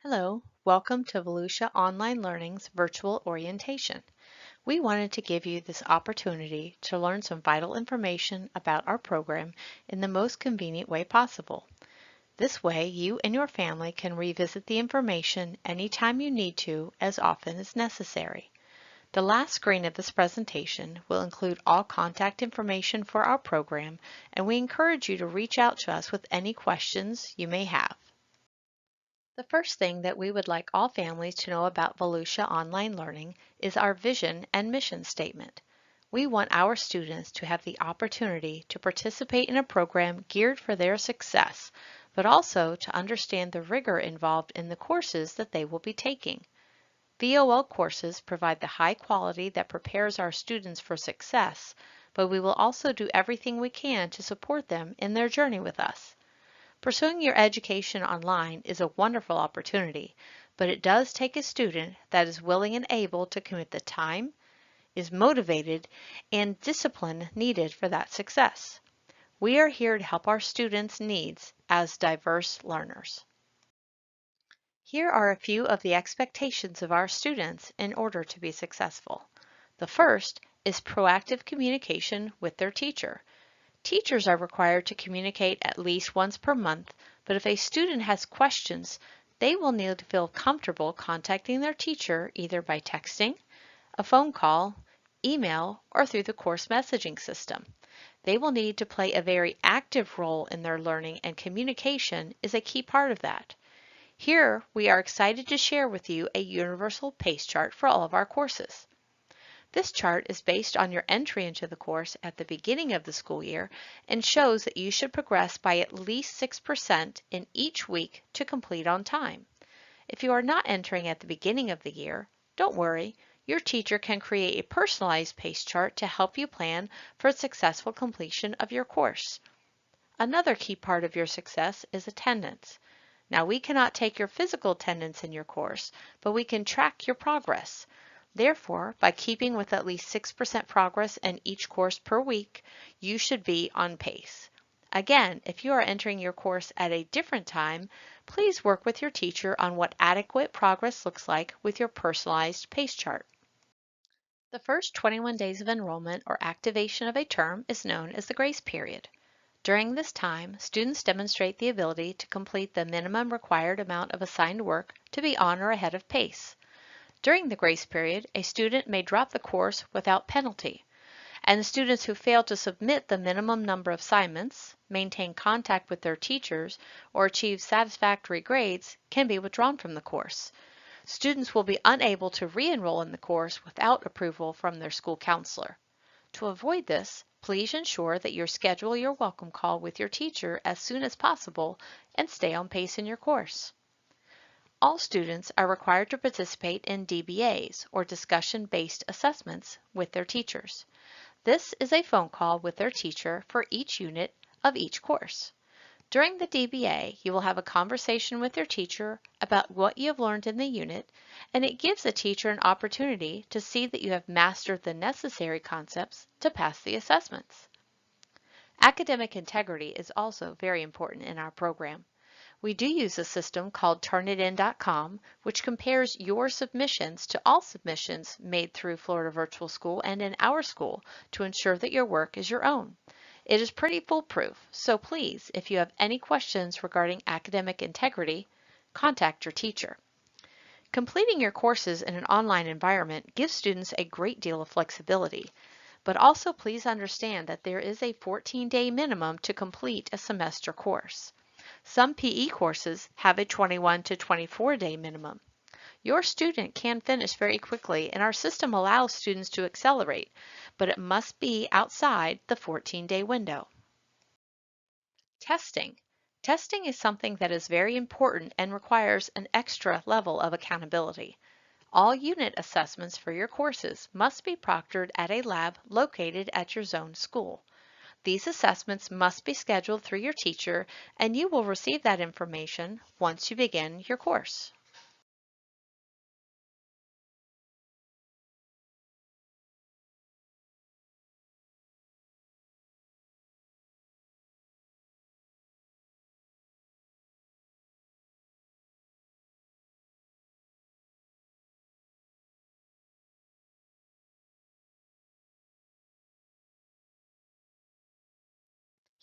Hello, welcome to Volusia Online Learning's virtual orientation. We wanted to give you this opportunity to learn some vital information about our program in the most convenient way possible. This way, you and your family can revisit the information anytime you need to, as often as necessary. The last screen of this presentation will include all contact information for our program, and we encourage you to reach out to us with any questions you may have. The first thing that we would like all families to know about Volusia Online Learning is our vision and mission statement. We want our students to have the opportunity to participate in a program geared for their success, but also to understand the rigor involved in the courses that they will be taking. VOL courses provide the high quality that prepares our students for success, but we will also do everything we can to support them in their journey with us. Pursuing your education online is a wonderful opportunity, but it does take a student that is willing and able to commit the time, is motivated, and discipline needed for that success. We are here to help our students' needs as diverse learners. Here are a few of the expectations of our students in order to be successful. The first is proactive communication with their teacher. Teachers are required to communicate at least once per month, but if a student has questions, they will need to feel comfortable contacting their teacher either by texting, a phone call, email, or through the course messaging system. They will need to play a very active role in their learning, and communication is a key part of that. Here, we are excited to share with you a universal PACE chart for all of our courses. This chart is based on your entry into the course at the beginning of the school year and shows that you should progress by at least 6% in each week to complete on time. If you are not entering at the beginning of the year, don't worry. Your teacher can create a personalized PACE chart to help you plan for successful completion of your course. Another key part of your success is attendance. Now, we cannot take your physical attendance in your course, but we can track your progress. Therefore, by keeping with at least 6% progress in each course per week, you should be on pace. Again, if you are entering your course at a different time, please work with your teacher on what adequate progress looks like with your personalized PACE chart. The first 21 days of enrollment or activation of a term is known as the grace period. During this time, students demonstrate the ability to complete the minimum required amount of assigned work to be on or ahead of pace. During the grace period, a student may drop the course without penalty, and students who fail to submit the minimum number of assignments, maintain contact with their teachers, or achieve satisfactory grades can be withdrawn from the course. Students will be unable to re-enroll in the course without approval from their school counselor. To avoid this, please ensure that you schedule your welcome call with your teacher as soon as possible and stay on pace in your course. All students are required to participate in DBAs, or discussion-based assessments, with their teachers. This is a phone call with their teacher for each unit of each course. During the DBA, you will have a conversation with your teacher about what you have learned in the unit, and it gives the teacher an opportunity to see that you have mastered the necessary concepts to pass the assessments. Academic integrity is also very important in our program. We do use a system called Turnitin.com, which compares your submissions to all submissions made through Florida Virtual School and in our school to ensure that your work is your own. It is pretty foolproof, so please, if you have any questions regarding academic integrity, contact your teacher. Completing your courses in an online environment gives students a great deal of flexibility, but also please understand that there is a 14-day minimum to complete a semester course. Some PE courses have a 21 to 24-day minimum. Your student can finish very quickly, and our system allows students to accelerate, but it must be outside the 14-day window. Testing. Testing is something that is very important and requires an extra level of accountability. All unit assessments for your courses must be proctored at a lab located at your zone school. These assessments must be scheduled through your teacher, and you will receive that information once you begin your course.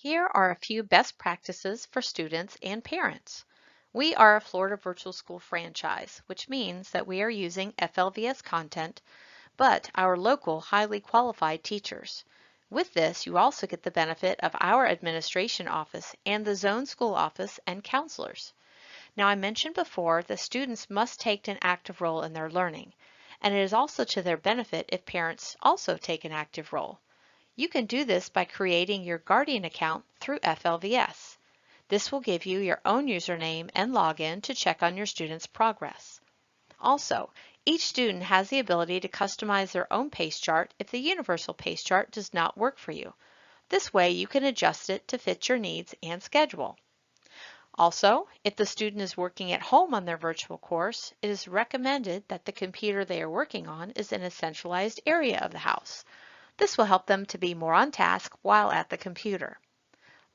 Here are a few best practices for students and parents. We are a Florida Virtual School franchise, which means that we are using FLVS content, but our local highly qualified teachers. With this, you also get the benefit of our administration office and the zone school office and counselors. Now, I mentioned before that students must take an active role in their learning, and it is also to their benefit if parents also take an active role. You can do this by creating your Guardian account through FLVS. This will give you your own username and login to check on your students' progress. Also, each student has the ability to customize their own pace chart if the universal pace chart does not work for you. This way you can adjust it to fit your needs and schedule. Also, if the student is working at home on their virtual course, it is recommended that the computer they are working on is in a centralized area of the house. This will help them to be more on task while at the computer.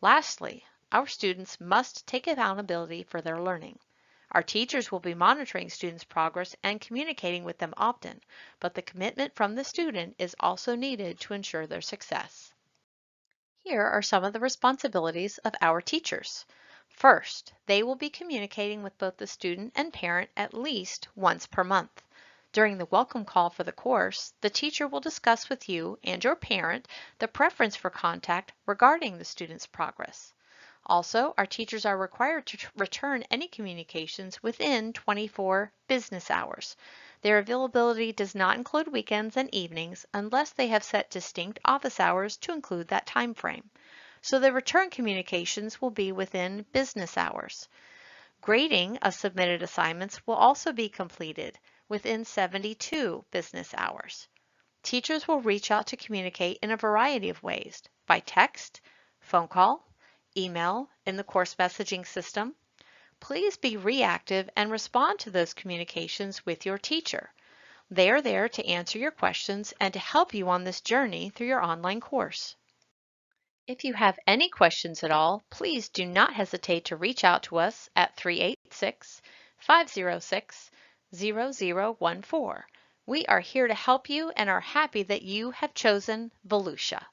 Lastly, our students must take accountability for their learning. Our teachers will be monitoring students' progress and communicating with them often, but the commitment from the student is also needed to ensure their success. Here are some of the responsibilities of our teachers. First, they will be communicating with both the student and parent at least once per month. During the welcome call for the course, the teacher will discuss with you and your parent the preference for contact regarding the student's progress. Also, our teachers are required to return any communications within 24 business hours. Their availability does not include weekends and evenings unless they have set distinct office hours to include that time frame. So the return communications will be within business hours. Grading of submitted assignments will also be completed within 72 business hours. Teachers will reach out to communicate in a variety of ways: by text, phone call, email, in the course messaging system. Please be reactive and respond to those communications with your teacher. They are there to answer your questions and to help you on this journey through your online course. If you have any questions at all, please do not hesitate to reach out to us at 386-506-0014. We are here to help you and are happy that you have chosen Volusia.